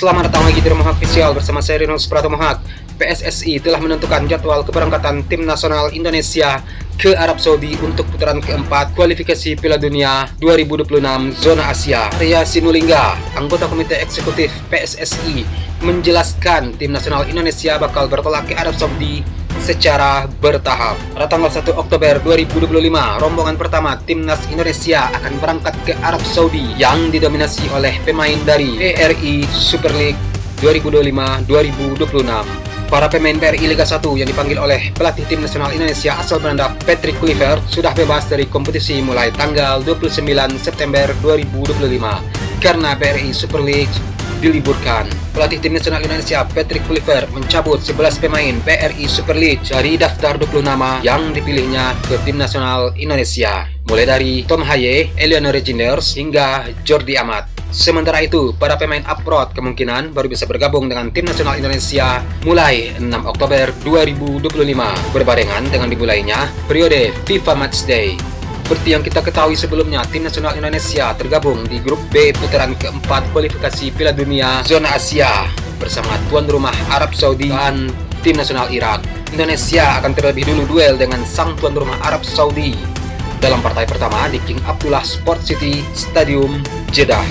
Selamat datang lagi di Rumah Official bersama saya Rinus Pratomohak. PSSI telah menentukan jadwal keberangkatan tim nasional Indonesia ke Arab Saudi untuk putaran keempat kualifikasi Piala Dunia 2026 zona Asia. Arya Sinulinga, anggota Komite Eksekutif PSSI, menjelaskan tim nasional Indonesia bakal bertolak ke Arab Saudi secara bertahap. Pada tanggal 1 Oktober 2025, rombongan pertama Timnas Indonesia akan berangkat ke Arab Saudi yang didominasi oleh pemain dari BRI Super League 2025-2026. Para pemain BRI Liga 1 yang dipanggil oleh pelatih tim nasional Indonesia asal Belanda Patrick Kluivert sudah bebas dari kompetisi mulai tanggal 29 September 2025 karena BRI Super League diliburkan. Pelatih tim nasional Indonesia Patrick Kluivert mencabut 11 pemain BRI Super League dari daftar 20 nama yang dipilihnya ke tim nasional Indonesia, mulai dari Tom Haye, Eliano Reginders hingga Jordi Amat. Sementara itu, para pemain abroad kemungkinan baru bisa bergabung dengan tim nasional Indonesia mulai 6 Oktober 2025 berbarengan dengan dimulainya periode FIFA Matchday. Seperti yang kita ketahui sebelumnya, tim nasional Indonesia tergabung di grup B putaran keempat kualifikasi Piala Dunia zona Asia bersama tuan rumah Arab Saudi dan tim nasional Irak. Indonesia akan terlebih dulu duel dengan sang tuan rumah Arab Saudi dalam partai pertama di King Abdullah Sport City Stadium Jeddah.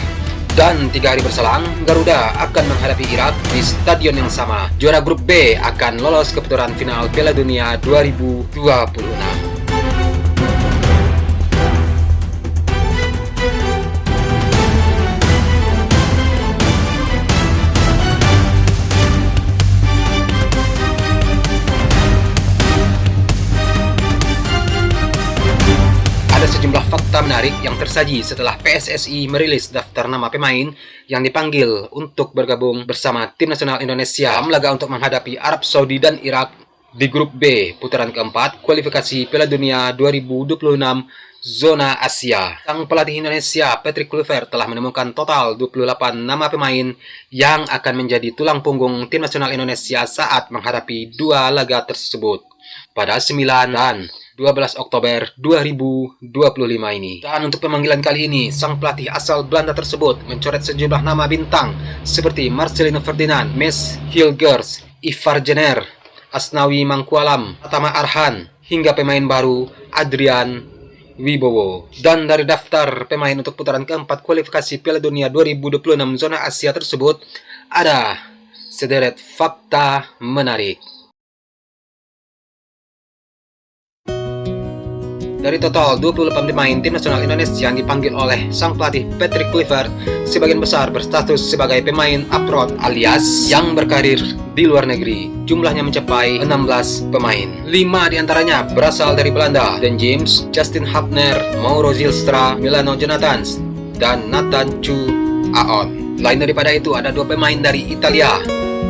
Dan 3 hari berselang, Garuda akan menghadapi Irak di stadion yang sama. Juara grup B akan lolos ke putaran final Piala Dunia 2026. Ada sejumlah fakta menarik yang tersaji setelah PSSI merilis daftar nama pemain yang dipanggil untuk bergabung bersama tim nasional Indonesia dalam laga untuk menghadapi Arab Saudi dan Irak di grup B putaran keempat kualifikasi Piala Dunia 2026 zona Asia. Sang pelatih Indonesia Patrick Kluivert telah menemukan total 28 nama pemain yang akan menjadi tulang punggung tim nasional Indonesia saat menghadapi dua laga tersebut pada 9 dan 12 Oktober 2025 ini. Dan untuk pemanggilan kali ini, sang pelatih asal Belanda tersebut mencoret sejumlah nama bintang seperti Marcelino Ferdinand, Mes Hilgers, Ivar Jenner, Asnawi Mangkualam, Pratama Arhan, hingga pemain baru Adrian Wibowo. Dan dari daftar pemain untuk putaran keempat kualifikasi Piala Dunia 2026 zona Asia tersebut ada sederet fakta menarik. Dari total 28 pemain tim nasional Indonesia yang dipanggil oleh sang pelatih Patrick Kluivert, sebagian besar berstatus sebagai pemain abroad alias yang berkarir di luar negeri. Jumlahnya mencapai 16 pemain. 5 diantaranya berasal dari Belanda: Dan James, Justin Hapner, Mauro Zylstra, Milano Jonathans, dan Nathan Chu Aon. Lain daripada itu ada 2 pemain dari Italia,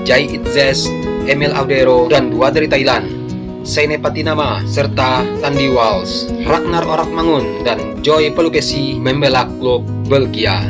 Jai Itzes, Emil Audero, dan 2 dari Thailand, Seine Patinama, serta Sandy Walsh. Ragnar Orakmangun dan Joy Pelupesi membela klub Belgia.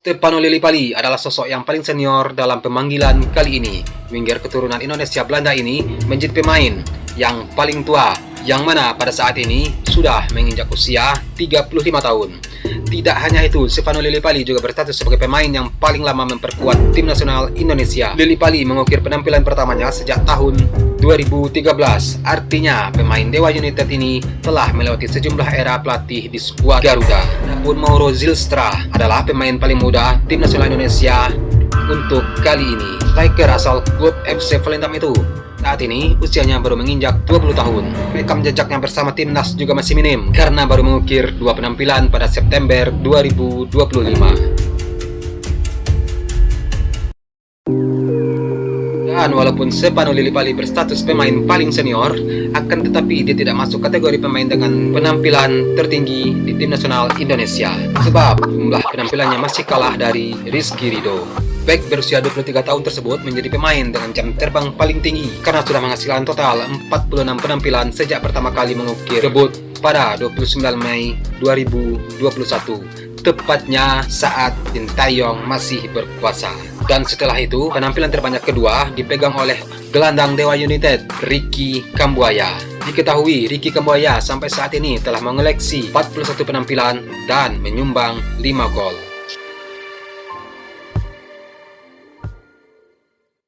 Stefano Lillipali adalah sosok yang paling senior dalam pemanggilan kali ini. Winger keturunan Indonesia Belanda ini menjadi pemain yang paling tua, yang mana pada saat ini sudah menginjak usia 35 tahun. Tidak hanya itu, Stefano Lillipali juga berstatus sebagai pemain yang paling lama memperkuat tim nasional Indonesia. Lillipali mengukir penampilan pertamanya sejak tahun 2013. Artinya, pemain Dewa United ini telah melewati sejumlah era pelatih di skuad Garuda. Namun Mauro Zylstra adalah pemain paling muda tim nasional Indonesia untuk kali ini. Striker asal klub FC Volendam itu saat ini usianya baru menginjak 20 tahun. Rekam jejaknya bersama timnas juga masih minim karena baru mengukir 2 penampilan pada September 2025. Dan walaupun Stefano Lillipali berstatus pemain paling senior, akan tetapi dia tidak masuk kategori pemain dengan penampilan tertinggi di tim nasional Indonesia. Sebab jumlah penampilannya masih kalah dari Rizky Ridho. Bek berusia 23 tahun tersebut menjadi pemain dengan jam terbang paling tinggi karena sudah menghasilkan total 46 penampilan sejak pertama kali mengukir debut pada 29 Mei 2021, tepatnya saat Sintayong masih berkuasa. Dan setelah itu, penampilan terbanyak kedua dipegang oleh gelandang Dewa United, Ricky Kambuaya. Diketahui, Ricky Kambuaya sampai saat ini telah mengoleksi 41 penampilan dan menyumbang 5 gol.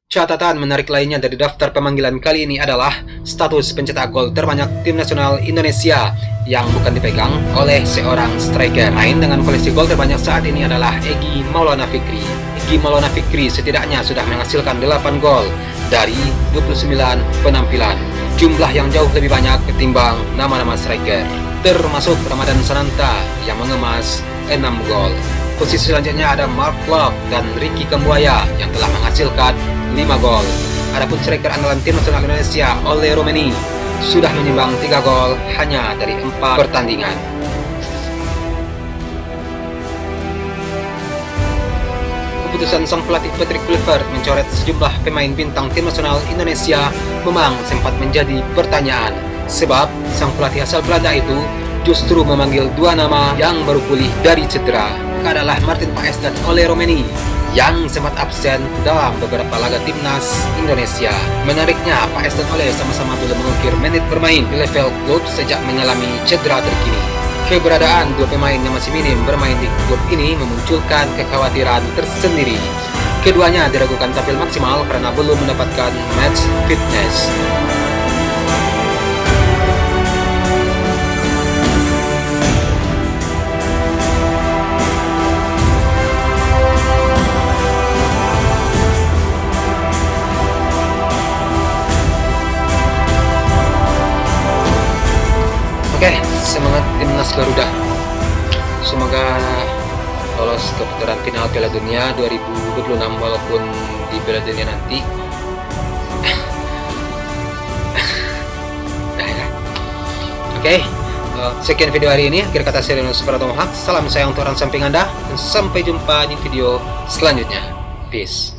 Catatan menarik lainnya dari daftar pemanggilan kali ini adalah status pencetak gol terbanyak tim nasional Indonesia yang bukan dipegang oleh seorang striker. Main dengan koleksi gol terbanyak saat ini adalah Egy Maulana Fikri. Egy Maulana Fikri setidaknya sudah menghasilkan 8 gol dari 29 penampilan. Jumlah yang jauh lebih banyak ketimbang nama-nama striker, termasuk Ramadan Sananta yang mengemas 6 gol. Posisi selanjutnya ada Mark Klok dan Ricky Kambuaya yang telah menghasilkan 5 gol. Adapun striker andalan tim nasional Indonesia, Ole Romeni, sudah menyumbang 3 gol hanya dari 4 pertandingan. Keputusan sang pelatih Patrick Kluivert mencoret sejumlah pemain bintang tim nasional Indonesia memang sempat menjadi pertanyaan, sebab sang pelatih asal Belanda itu justru memanggil 2 nama yang baru pulih dari cedera, adalah Martin Paes dan Ole Romeni yang sempat absen dalam beberapa laga timnas Indonesia. Menariknya, Paes dan Ole sama-sama belum mengukir menit bermain di level klub sejak mengalami cedera terkini. Keberadaan 2 pemain yang masih minim bermain di klub ini memunculkan kekhawatiran tersendiri. Keduanya diragukan tampil maksimal karena belum mendapatkan match fitness. Oke, semangat timnas Garuda. Semoga lolos ke putaran final Piala Dunia 2026 walaupun di Piala Dunia nanti. Oke, sekian video hari ini. Akhir kata saya Renus Pratomohak. Salam sayang untuk orang samping Anda dan sampai jumpa di video selanjutnya. Peace.